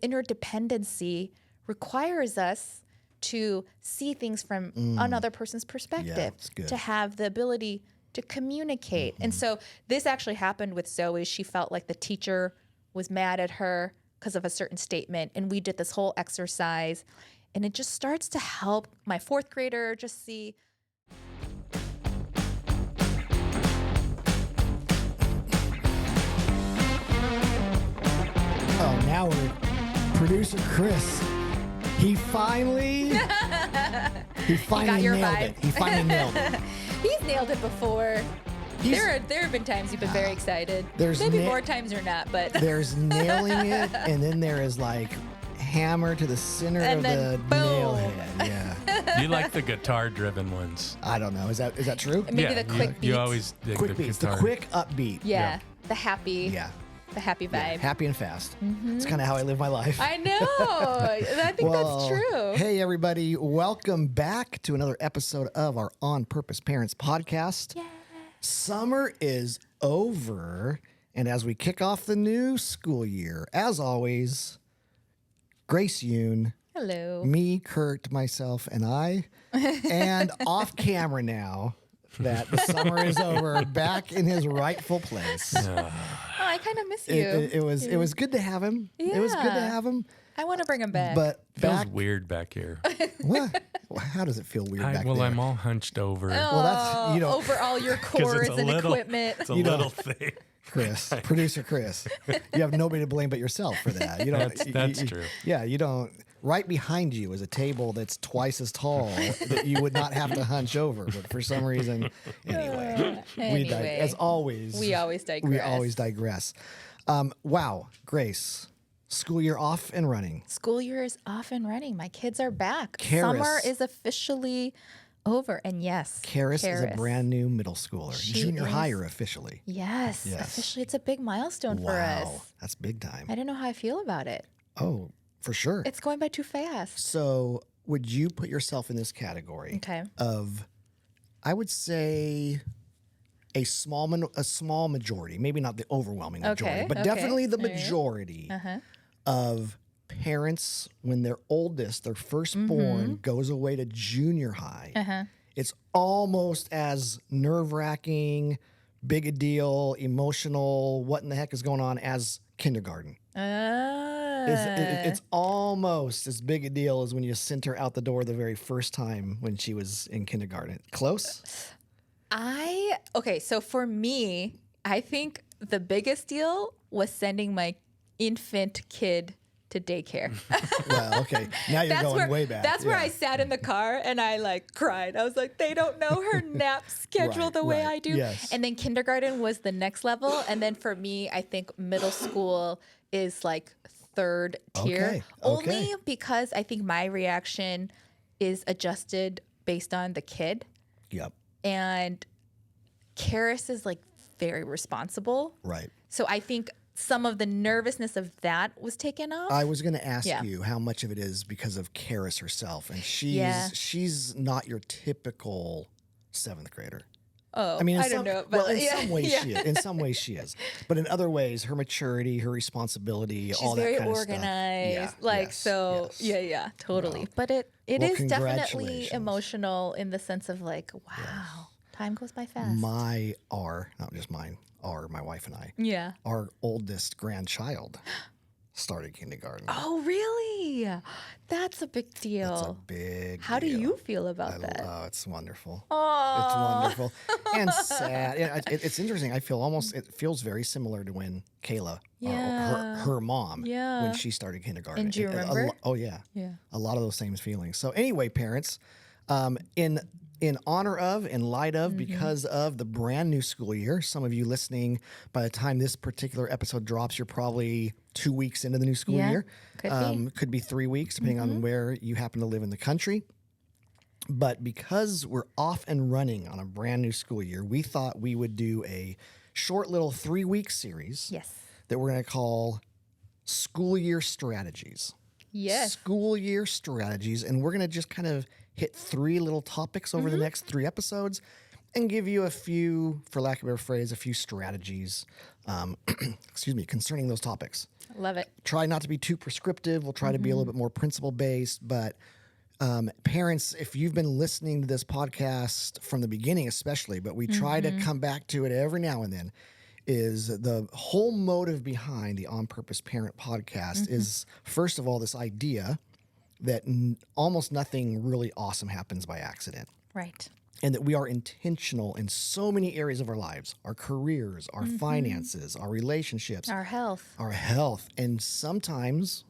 Interdependency requires us to see things from another person's perspective, to have the ability to communicate. And so this actually happened with Zoe. She felt like the teacher was mad at her because of a certain statement. And we did this whole exercise. And it just starts to help my fourth grader just see. Oh, now we're producer Chris. He finally got your nailed vibe. it. He finally nailed it. He's nailed it before. There have been times you've been very excited. Maybe more times or not, but there's nailing it, and then there is like hammer to the center and of then the boom. nail head. Yeah. You like the guitar-driven ones. I don't know. Is that true? Maybe the quick beats. You always dig Quick the beats. guitar. The quick upbeat. Yeah. The happy. Yeah. The happy vibe. Yeah, happy and fast. It's kind of how I live my life. I know. I think that's true. Hey, everybody. Welcome back to another episode of our On Purpose Parents podcast. Yeah. Summer is over. And as we kick off the new school year, as always, Grace Yoon, Hello. me, Kurt, myself, and I, and off camera now that the summer is over, back in his rightful place. Oh, I kind of miss you. It was good to have him. It was good to have him. I want to bring him back. But Feels weird back here. what? How does it feel weird back there? I'm all hunched over. Well, that's over all your 'Cause cords and equipment. It's a little thing. Chris, producer Chris, you have nobody to blame but yourself for that. You don't. That's true. Yeah, you don't. Right behind you is a table that's twice as tall that you would not have to hunch over, but for some reason, anyway. As always, we always digress. We always digress. Wow, Grace, school year off and running. School year is off and running. My kids are back. Karis. Summer is officially over. And yes, Karis is a brand new middle schooler, She junior is. higher officially. Yes, officially, it's a big milestone for Wow, us. that's big time. I don't know how I feel about it. Oh, for sure. It's going by too fast. So, would you put yourself in this category of, I would say, a small majority, maybe not the overwhelming majority, but definitely the majority of parents when their oldest, their firstborn, goes away to junior high. It's almost as nerve-wracking, big a deal, emotional, what in the heck is going on as kindergarten. It's almost as big a deal as when you sent her out the door the very first time when she was in kindergarten. Close? So for me, I think the biggest deal was sending my infant kid to daycare. Well, okay. Now you're going way back. That's where I sat in the car and I cried. I was like, they don't know her nap schedule the way I do. Yes. And then kindergarten was the next level. And then for me, I think middle school is like third tier. Only because I think my reaction is adjusted based on the kid. Yep. And Karis is very responsible. Right. So I think some of the nervousness of that was taken off. I was going to ask you how much of it is because of Karis herself, and she's not your typical seventh grader. Oh, I mean, I don't know. But in some ways she is. In some ways she is, but in other ways, her maturity, her responsibility, she's all that very kind organized. of stuff. Yeah, totally. Well, but it is definitely emotional in the sense of wow, time goes by fast. Not just mine, my wife and I, our oldest grandchild started kindergarten. Oh, really? That's a big deal. It's a big How deal. do you feel about that? Oh, it's wonderful. Oh, it's wonderful and sad. It's interesting. It feels very similar to when Kayla, her mom, when she started kindergarten. And do you remember? A lot of those same feelings. So anyway, parents, in honor of, in light of, because of the brand new school year, some of you listening, by the time this particular episode drops, you're probably 2 weeks into the new school year. Could be 3 weeks, depending on where you happen to live in the country. But because we're off and running on a brand new school year, we thought we would do a short little 3-week series that we're going to call School Year Strategies. Yes. School Year Strategies. And we're going to just kind of hit 3 little topics over the next 3 episodes and give you a few, for lack of a better phrase, a few strategies, concerning those topics. Love it. Try not to be too prescriptive. We'll try to be a little bit more principle-based, but parents, if you've been listening to this podcast from the beginning especially, but we try to come back to it every now and then, is the whole motive behind the On Purpose Parent podcast is, first of all, this idea that almost nothing really awesome happens by accident. Right. And that we are intentional in so many areas of our lives, our careers, our finances, our relationships, Our health. And sometimes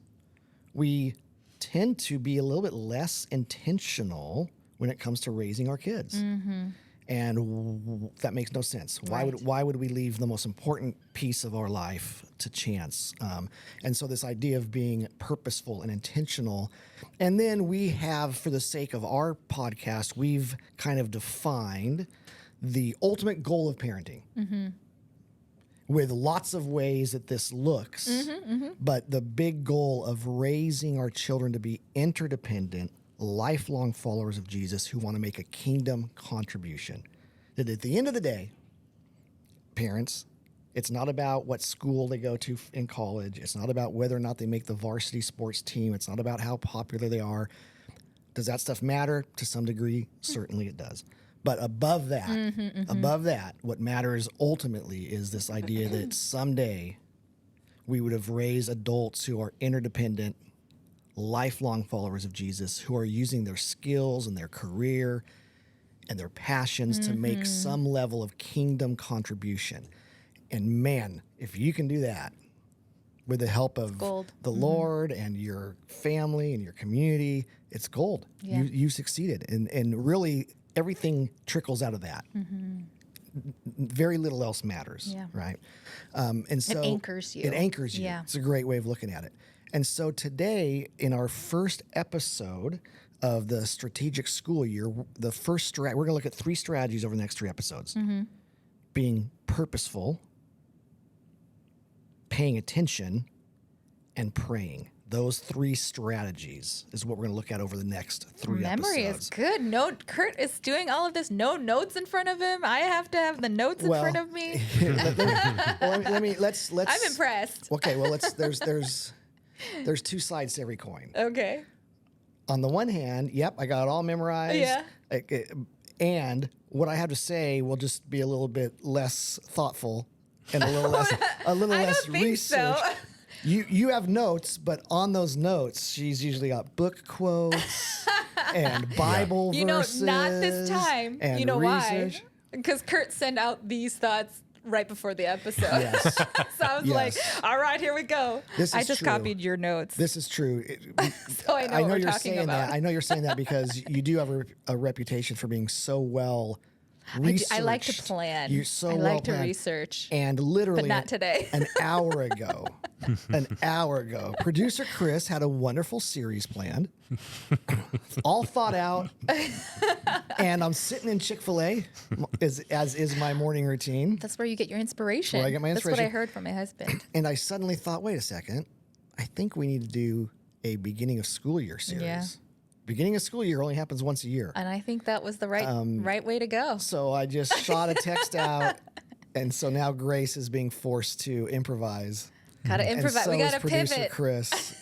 we tend to be a little bit less intentional when it comes to raising our kids. And that makes no sense. Why would we leave the most important piece of our life to chance? And so this idea of being purposeful and intentional. And then we have, for the sake of our podcast, we've kind of defined the ultimate goal of parenting. With lots of ways that this looks, but the big goal of raising our children to be interdependent, lifelong followers of Jesus who want to make a kingdom contribution. That at the end of the day, parents, it's not about what school they go to in college. It's not about whether or not they make the varsity sports team. It's not about how popular they are. Does that stuff matter? To some degree, certainly it does. But above that, what matters ultimately is this idea that someday we would have raised adults who are interdependent, lifelong followers of Jesus, who are using their skills and their career and their passions to make some level of kingdom contribution. And man, if you can do that with the help of the Lord and your family and your community, it's gold. Yeah. You succeeded. And really, everything trickles out of that. Very little else matters, right? And so it anchors you. It anchors you. Yeah. It's a great way of looking at it. And so today, in our first episode of the strategic school year, we're going to look at 3 strategies over the next 3 episodes. Being purposeful, paying attention, and praying. Those 3 strategies is what we're going to look at over the next 3 Memory episodes. is good. Kurt is doing all of this. No notes in front of him. I have to have the notes in front of me. Let's. I'm impressed. Okay, well, there's 2 sides to every coin. Okay. On the one hand, yep, I got it all memorized. Yeah. And what I have to say will just be a little bit less thoughtful and a little less I don't think research. so. You have notes, but on those notes, she's usually got book quotes and Bible verses. Not this time. And you know research. why? Because Kurt sent out these thoughts right before the episode. Yes. So I was like, all right, here we go. I just copied your notes. This is true. So I know what we're you're talking saying about. that. I know you're saying that because you do have a reputation for being so well researched. I like to plan. You're so I well like to planned. research. And literally, But not today. an hour ago, producer Chris had a wonderful series planned, all thought out. And I'm sitting in Chick-fil-A, as is my morning routine. That's where you get your inspiration. That's where I get my That's what I inspiration. heard from my husband. And I suddenly thought, wait a second, I think we need to do a beginning of school year series. Yeah. Beginning of school year only happens once a year. And I think that was the right way to go. So I just shot a text out. And so now Grace is being forced to improvise. Gotta improvise. And so We gotta is producer pivot. Chris.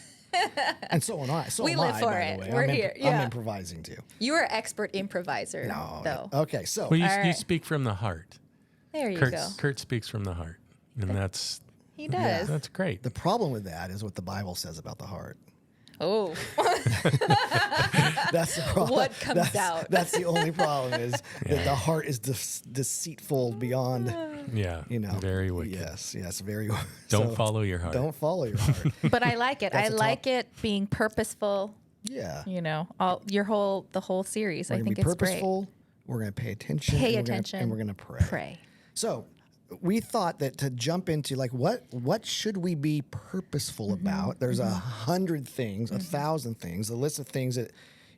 And so am I. We live for by it. the way. We're I'm here. I'm Yeah. improvising too. You are an expert improviser, though. Okay, so Well, you right. speak from the heart. There you Kurt, go. Kurt speaks from the heart, and that's He does. that's great. the problem with that is what the Bible says about the heart. Oh, That's the problem. What comes out? That's the only problem is that the heart is deceitful beyond, Yeah, very wicked. Yes, very. Don't follow your heart. Don't follow your heart. but I like it. That's I a like it being purposeful. Yeah. The whole series. We're I gonna think be it's purposeful. We're going to pay attention. Pay and attention. We're going to pray. great. Pray. So we thought that to jump into like what should we be purposeful about? There's 100 things, 1,000 things, a list of things that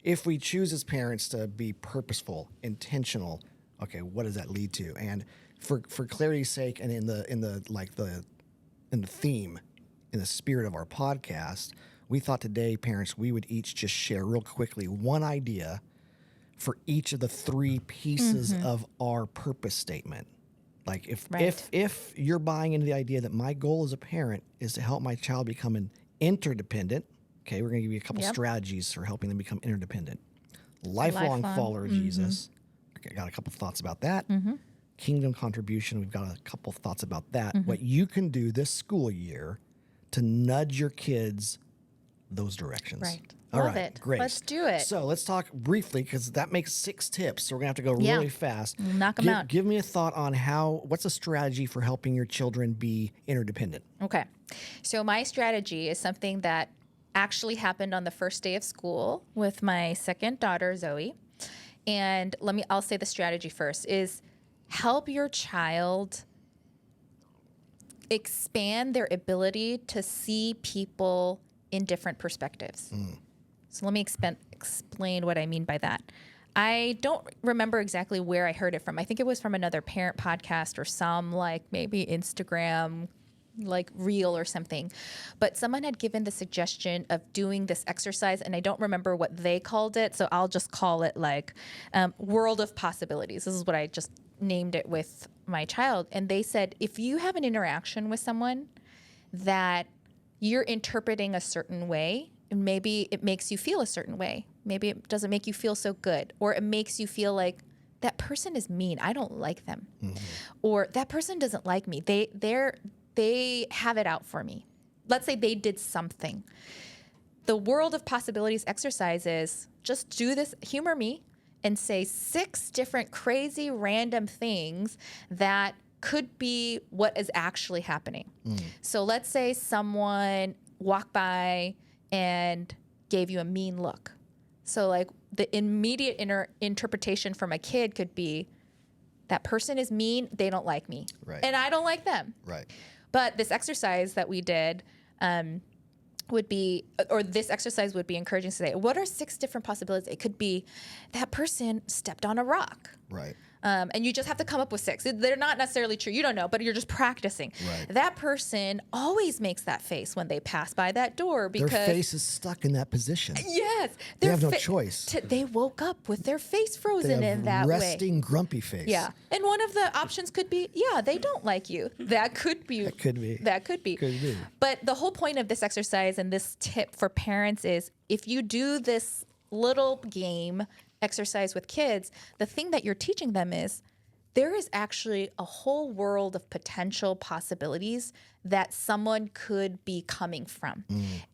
if we choose as parents to be purposeful, intentional, okay, what does that lead to? And for clarity's sake, and in the theme, in the spirit of our podcast, we thought today, parents, we would each just share real quickly one idea for each of the 3 pieces of our purpose statement. Like if you're buying into the idea that my goal as a parent is to help my child become an interdependent, okay, we're going to give you a couple strategies for helping them become interdependent. Lifelong follower of Jesus. I got a couple thoughts about that. Kingdom contribution, we've got a couple thoughts about that. What you can do this school year to nudge your kids those directions. Right. All Love right, it. great. Let's do it. So let's talk briefly, because that makes 6 tips. So we're gonna have to go really fast. Knock them out. Give me a thought on what's a strategy for helping your children be interdependent? Okay. So my strategy is something that actually happened on the first day of school with my second daughter, Zoe. And I'll say the strategy first is help your child expand their ability to see people in different perspectives. So let me explain what I mean by that. I don't remember exactly where I heard it from. I think it was from another parent podcast or some maybe Instagram reel or something. But someone had given the suggestion of doing this exercise, and I don't remember what they called it, so I'll just call it world of possibilities. This is what I just named it with my child. And they said, if you have an interaction with someone that you're interpreting a certain way, and maybe it makes you feel a certain way. Maybe it doesn't make you feel so good. Or it makes you feel like that person is mean. I don't like them. Or that person doesn't like me. They have it out for me. Let's say they did something. The world of possibilities exercise is just do this, humor me, and say 6 different crazy random things that could be what is actually happening. So let's say someone walked by and gave you a mean look. So the immediate interpretation from a kid could be, that person is mean, they don't like me. Right. And I don't like them. Right. But this exercise that we did this exercise would be encouraging to say, what are 6 different possibilities? It could be that person stepped on a rock. Right. And you just have to come up with 6. They're not necessarily true. You don't know, but you're just practicing. Right. That person always makes that face when they pass by that door because their face is stuck in that position. Yes. They have no choice. They woke up with their face frozen they have in that resting, grumpy face. Yeah. And one of the options could be, they don't like you. That could be. That could be. That could be. Could be. But the whole point of this exercise and this tip for parents is, if you do this little game exercise with kids, the thing that you're teaching them is there is actually a whole world of potential possibilities that someone could be coming from.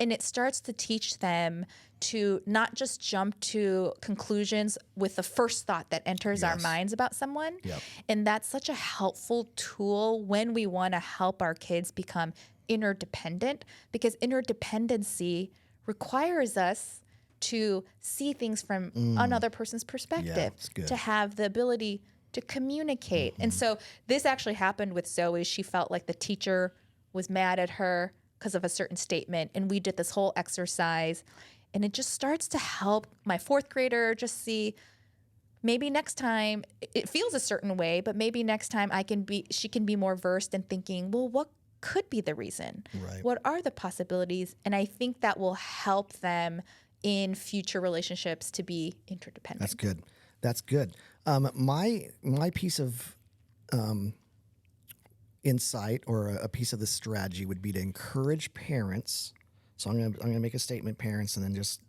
And it starts to teach them to not just jump to conclusions with the first thought that enters our minds about someone. Yep. And that's such a helpful tool when we want to help our kids become interdependent, because interdependency requires us to see things from another person's perspective, to have the ability to communicate. And so this actually happened with Zoe. She felt like the teacher was mad at her because of a certain statement. And we did this whole exercise. And it just starts to help my 4th grader just see, maybe next time it feels a certain way, but maybe next time she can be more versed in thinking, well, what could be the reason? Right. What are the possibilities? And I think that will help them in future relationships to be interdependent. That's good. My piece of insight, or a piece of this strategy, would be to encourage parents. So I'm gonna make a statement, parents, and then just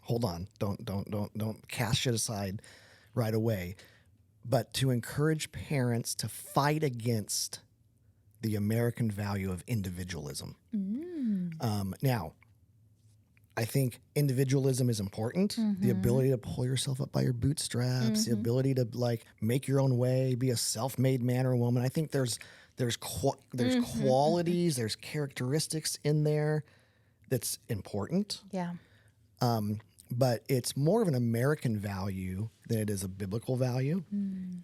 hold on. Don't cast it aside right away. But to encourage parents to fight against the American value of individualism. Now, I think individualism is important. The ability to pull yourself up by your bootstraps, the ability to make your own way, be a self-made man or woman. I think there's qualities, there's characteristics in there that's important. Yeah. But it's more of an American value than it is a biblical value.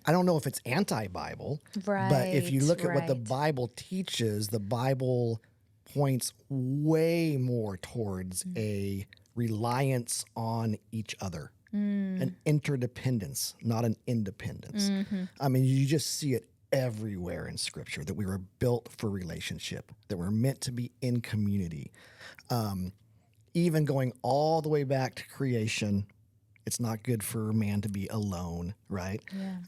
I don't know if it's anti-Bible, but if you look at what the Bible teaches, the Bible points way more towards a reliance on each other, an interdependence, not an independence. I mean, you just see it everywhere in Scripture, that we were built for relationship, that we're meant to be in community. Even going all the way back to creation, It's not good for a man to be alone, right?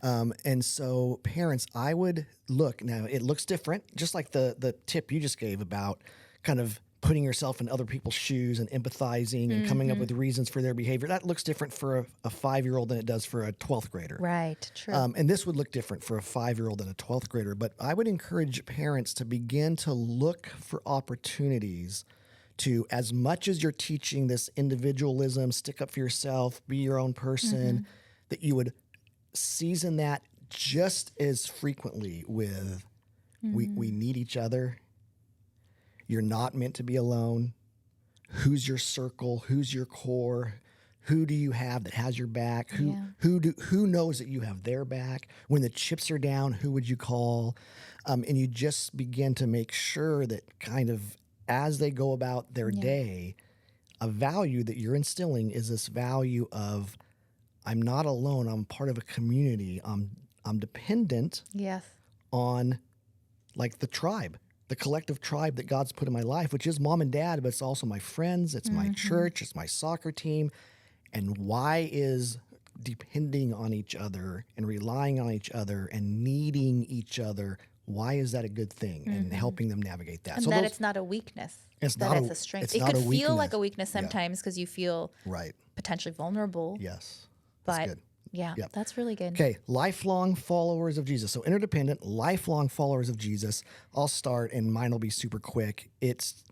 Yeah. And so parents, I would look, now it looks different, just like the tip you just gave about kind of putting yourself in other people's shoes and empathizing and coming up with reasons for their behavior. That looks different for a 5-year-old than it does for a 12th grader. Right, true. And this would look different for a 5-year-old and a 12th grader. But I would encourage parents to begin to look for opportunities to, as much as you're teaching this individualism, stick up for yourself, be your own person, that you would season that just as frequently with, we need each other. You're not meant to be alone. Who's your circle? Who's your core? Who do you have that has your back? Who knows that you have their back? When the chips are down, who would you call? And you just begin to make sure that kind of as they go about their day, a value that you're instilling is this value of, I'm not alone. I'm part of a community. I'm dependent on like the tribe, the collective tribe that God's put in my life, which is mom and dad, but it's also my friends, it's my church, it's my soccer team. And why is depending on each other and relying on each other and needing each other, why is that a good thing? And helping them navigate that. And so that it's not a weakness. It's a strength. It could feel like a weakness sometimes because you feel potentially vulnerable. Yes. But that's good. Yeah, that's really good. Okay, lifelong followers of Jesus. So interdependent, lifelong followers of Jesus. I'll start, and mine will be super quick. It's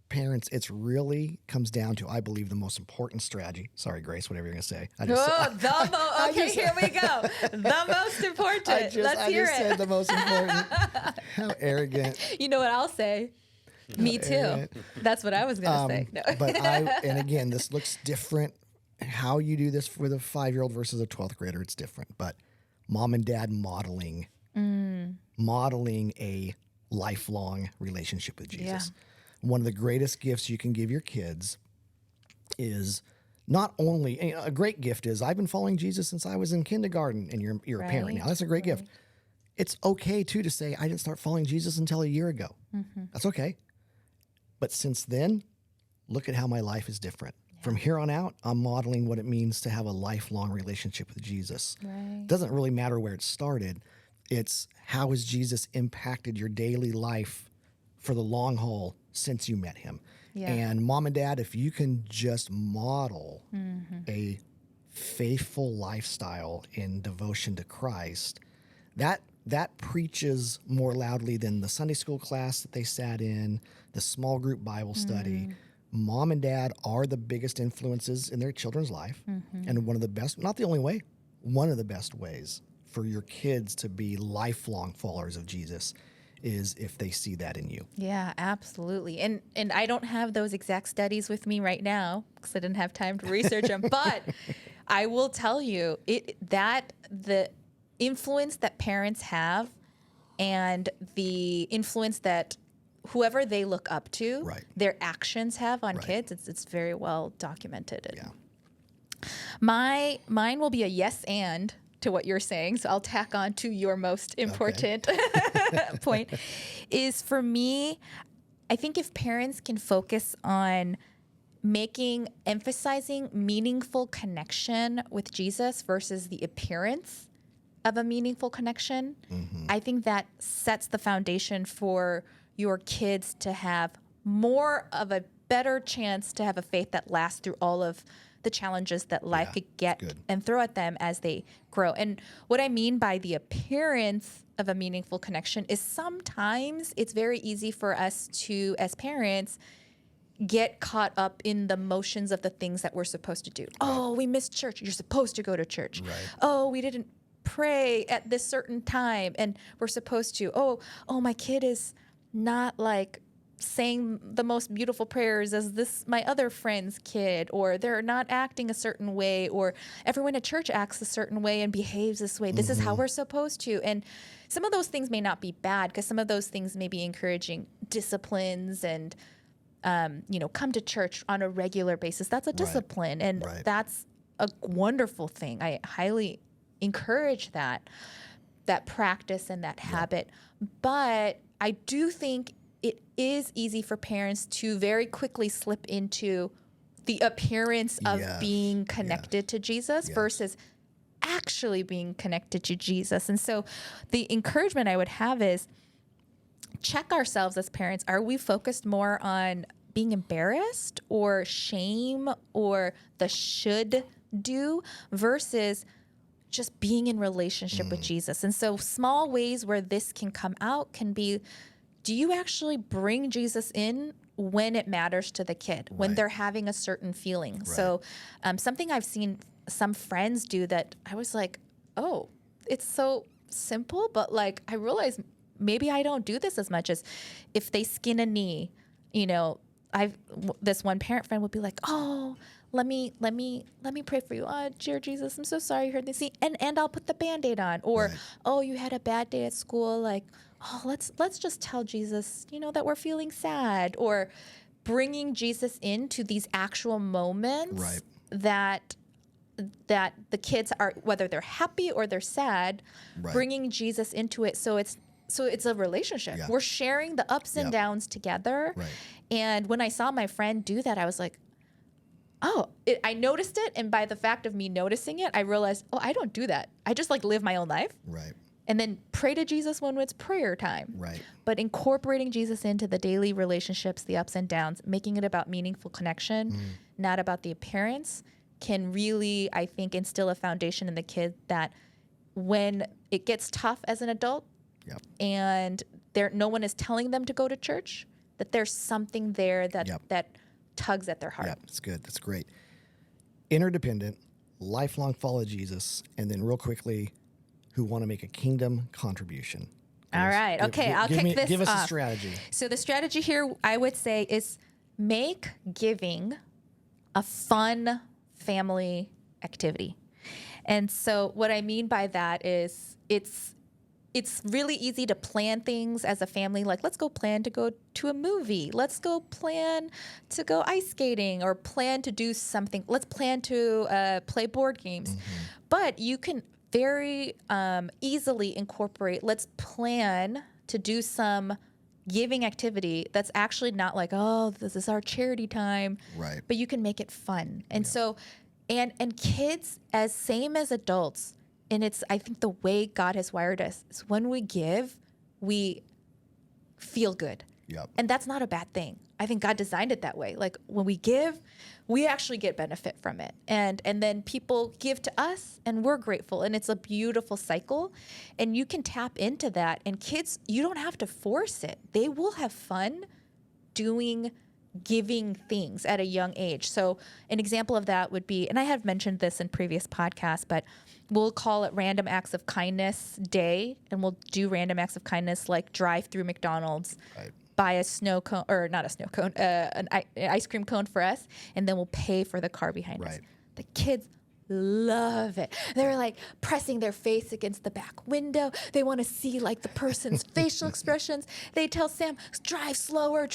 parents, it's really comes down to, I believe, the most important strategy. Sorry, Grace, whatever you're going to say. Here we go. The most important. Let's hear it. I just said the most important. How arrogant. You know what I'll say? Me too. Arrogant. That's what I was going to say. No. But and again, this looks different. How you do this with a 5-year-old versus a 12th grader, it's different. But mom and dad modeling a lifelong relationship with Jesus. Yeah. One of the greatest gifts you can give your kids is not only, a great gift is, I've been following Jesus since I was in kindergarten, and you're a parent now. That's a great gift. It's okay too to say, I didn't start following Jesus until a year ago. That's okay. But since then, look at how my life is different. From here on out, I'm modeling what it means to have a lifelong relationship with Jesus. It doesn't really matter where it started. It's how has Jesus impacted your daily life for the long haul since you met him. And mom and dad, if you can just model a faithful lifestyle in devotion to Christ, that preaches more loudly than the Sunday school class that they sat in, the small group Bible study. Mom and dad are the biggest influences in their children's life. And one of the best, not the only way, one of the best ways for your kids to be lifelong followers of Jesus is if they see that in you. Yeah, absolutely. And I don't have those exact studies with me right now because I didn't have time to research them. But I will tell you that the influence that parents have and the influence that whoever they look up to, their actions have on kids, it's very well documented. Yeah. Mine will be a yes and to what you're saying, so I'll tack on to your most important point, is for me, I think if parents can focus on emphasizing meaningful connection with Jesus versus the appearance of a meaningful connection, I think that sets the foundation for your kids to have more of a better chance to have a faith that lasts through all of the challenges that life could get and throw at them as they grow. And what I mean by the appearance of a meaningful connection is sometimes it's very easy for us to, as parents, get caught up in the motions of the things that we're supposed to do. Oh, we missed church. You're supposed to go to church. Oh, we didn't pray at this certain time and we're supposed to. Oh, my kid is not like saying the most beautiful prayers as my other friend's kid, or they're not acting a certain way, or everyone at church acts a certain way and behaves this way. This is how we're supposed to. And some of those things may not be bad because some of those things may be encouraging disciplines and, come to church on a regular basis. That's a discipline. And that's a wonderful thing. I highly encourage that practice and that habit. But I do think it is easy for parents to very quickly slip into the appearance of being connected to Jesus versus actually being connected to Jesus. And so the encouragement I would have is check ourselves as parents. Are we focused more on being embarrassed or shame or the should do versus just being in relationship with Jesus? And so small ways where this can come out can be, do you actually bring Jesus in when it matters to the kid, when they're having a certain feeling? So something I've seen some friends do that I was like, oh, it's so simple, but like I realize maybe I don't do this as much as if they skin a knee, this one parent friend would be like, oh, let me pray for you. Oh, dear Jesus, I'm so sorry you heard this. And I'll put the Band-Aid on. Or, oh, you had a bad day at school. Like, oh, let's just tell Jesus, that we're feeling sad. Or bringing Jesus into these actual moments that the kids are, whether they're happy or they're sad, bringing Jesus into it. So it's a relationship. We're sharing the ups and downs together. And when I saw my friend do that, I was like, oh, I noticed it. And by the fact of me noticing it, I realized, oh, I don't do that. I just like live my own life. And then pray to Jesus when it's prayer time. But incorporating Jesus into the daily relationships, the ups and downs, making it about meaningful connection, not about the appearance, can really, I think, instill a foundation in the kid that when it gets tough as an adult and no one is telling them to go to church, that there's something there that tugs at their heart. That's good. That's great. Interdependent, lifelong follow Jesus, and then real quickly, who want to make a kingdom contribution. All right. Okay. I'll kick this off. Give us a strategy. So the strategy here, I would say, is make giving a fun family activity. And so what I mean by that is it's really easy to plan things as a family. Like, let's go plan to go to a movie. Let's go plan to go ice skating or plan to do something. Let's plan to play board games. But you can very easily incorporate, let's plan to do some giving activity that's actually not like, oh, this is our charity time. But you can make it fun. And so, and kids, as same as adults, and it's, I think the way God has wired us is when we give, we feel good. And that's not a bad thing. I think God designed it that way. Like when we give, we actually get benefit from it. And then people give to us and we're grateful. And it's a beautiful cycle. And you can tap into that. And kids, you don't have to force it. They will have fun doing giving things at a young age. So an example of that would be, and I have mentioned this in previous podcasts, but we'll call it Random Acts of Kindness Day, and we'll do random acts of kindness like drive through McDonald's, buy a snow cone, or not a snow cone, an ice cream cone for us, and then we'll pay for the car behind us. The kids love it. They're like pressing their face against the back window. They want to see like the person's facial expressions. They tell Sam, drive slower,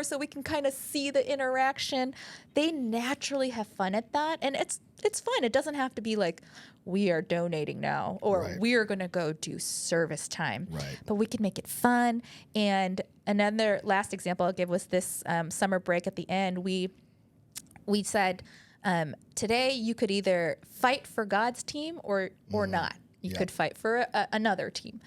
so we can kind of see the interaction. They naturally have fun at that. And it's fun. It doesn't have to be like, we are donating now, or we are going to go do service time. But we can make it fun. And another last example I'll give was this summer break at the end. We said, today you could either fight for God's team or not. You could fight for another team.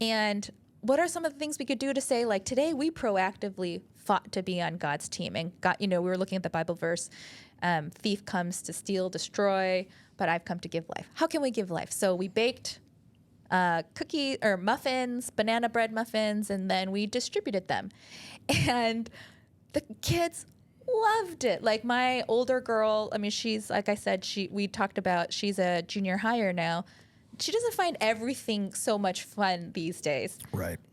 And what are some of the things we could do to say, like, today we proactively fought to be on God's team? And God, we were looking at the Bible verse, thief comes to steal, destroy, but I've come to give life. How can we give life? So we baked cookies or muffins, banana bread muffins, and then we distributed them. And the kids loved it. Like my older girl, I mean, she's, like I said, we talked about, she's a junior higher now. She doesn't find everything so much fun these days.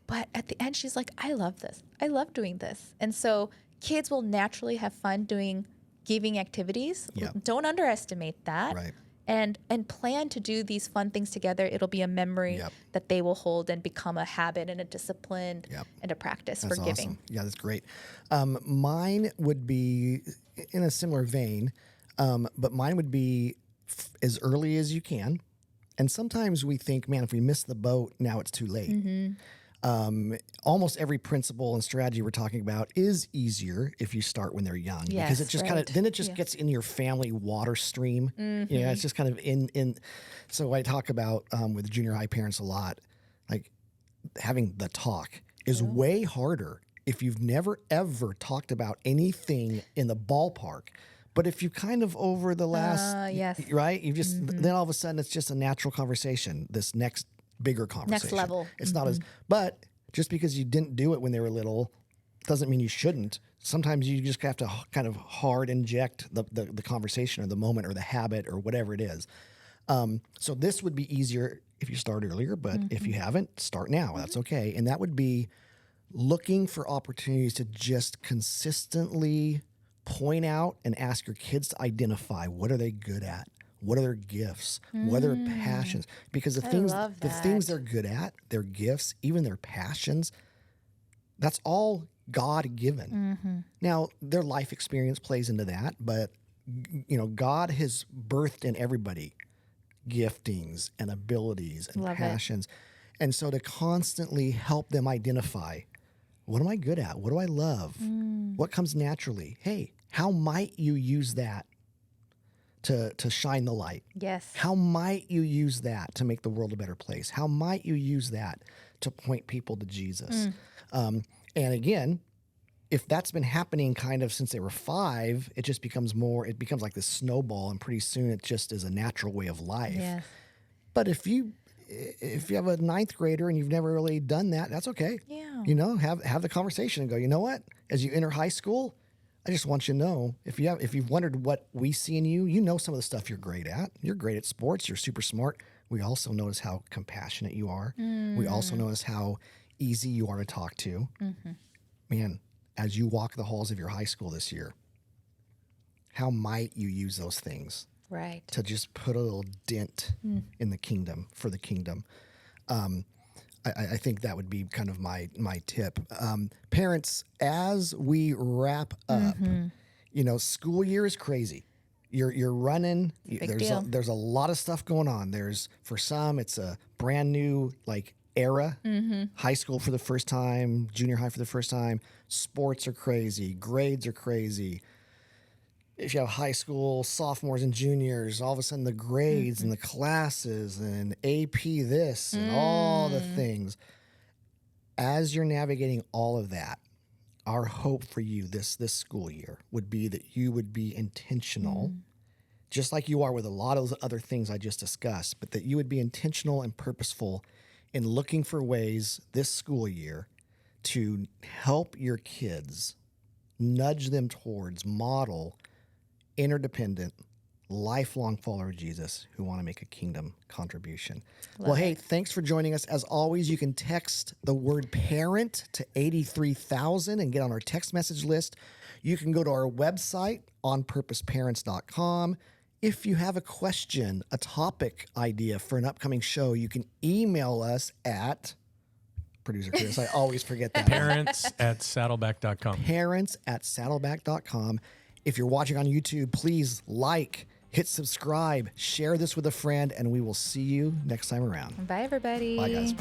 But at the end, she's like, I love this. I love doing this. And so kids will naturally have fun doing giving activities. Don't underestimate that. And plan to do these fun things together. It'll be a memory that they will hold and become a habit and a discipline and a practice for giving. Awesome. Yeah, that's great. Mine would be in a similar vein, but mine would be as early as you can. And sometimes we think, man, if we miss the boat, now it's too late. Almost every principle and strategy we're talking about is easier if you start when they're young, because it just kind of, then it just gets in your family water stream. Yeah, it's just kind of in. So I talk about with junior high parents a lot, like having the talk is way harder if you've never ever talked about anything in the ballpark. But if you kind of over the last, right, you just, then all of a sudden it's just a natural conversation, this next bigger conversation. Next level. It's not as, but just because you didn't do it when they were little doesn't mean you shouldn't. Sometimes you just have to kind of hard inject the conversation or the moment or the habit or whatever it is. So this would be easier if you start earlier, but if you haven't, start now. That's okay. And that would be looking for opportunities to just consistently point out and ask your kids to identify what are they good at, what are their gifts, what are their passions. Because the things they're good at, their gifts, even their passions, that's all God given. Now, their life experience plays into that, but God has birthed in everybody giftings and abilities and passions. And so to constantly help them identify, what am I good at? What do I love? What comes naturally? Hey, how might you use that to shine the light? Yes. How might you use that to make the world a better place? How might you use that to point people to Jesus? And again, if that's been happening kind of since they were 5, it just becomes like this snowball, and pretty soon it just is a natural way of life. Yes. But if you have a 9th grader and you've never really done that, that's okay. Yeah. Have the conversation and go, you know what? As you enter high school, I just want you to know, if you've wondered what we see in you, some of the stuff you're great at. You're great at sports. You're super smart. We also notice how compassionate you are. We also notice how easy you are to talk to. Man, as you walk the halls of your high school this year, how might you use those things to just put a little dent in the kingdom, for the kingdom? I think that would be kind of my tip. Parents, as we wrap up, school year is crazy. You're running. There's a lot of stuff going on. For some, it's a brand new era. High school for the first time, junior high for the first time. Sports are crazy. Grades are crazy. If you have high school sophomores and juniors, all of a sudden the grades and the classes and AP this and all the things. As you're navigating all of that, our hope for you this school year would be that you would be intentional, just like you are with a lot of those other things I just discussed, but that you would be intentional and purposeful in looking for ways this school year to help your kids, nudge them towards, model interdependent, lifelong follower of Jesus who want to make a kingdom contribution. Hey, thanks for joining us. As always, you can text the word parent to 83,000 and get on our text message list. You can go to our website, onpurposeparents.com. If you have a question, a topic idea for an upcoming show, you can email us at producer Chris. I always forget that. Parents@saddleback.com. Parents@saddleback.com. If you're watching on YouTube, please hit subscribe, share this with a friend, and we will see you next time around. Bye, everybody. Bye, guys.